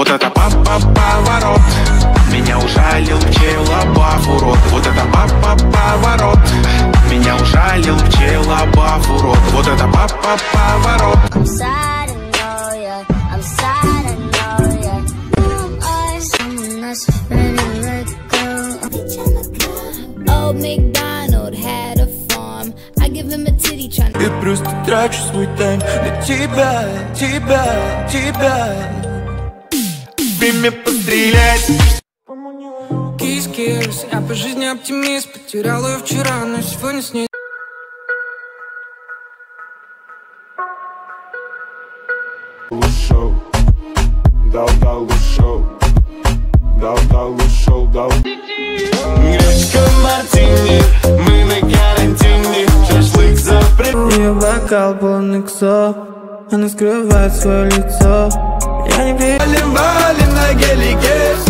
Вот это поворот. Меня ужалил пчелобав, урод. Вот это поворот. Меня ужалил пчелобав, урод. Вот это поворот. I'm sad, I know ya. I'm sad, I know ya. Someone that's ready to let go. Old MacDonald had a farm. I give him a titty tryna. Я просто трачу свой тайм на тебя, тебя, тебя. Время пострелять. Кис-кис, я по жизни оптимист. Потерял ее вчера, но сегодня с ней. Ушел, дал ушел, дал ушел, дал. Гречка мартини, мы на карантине, шашлык запрет. Ее бокал полный ксо, она скрывает свое лицо. Я не валим на гелике.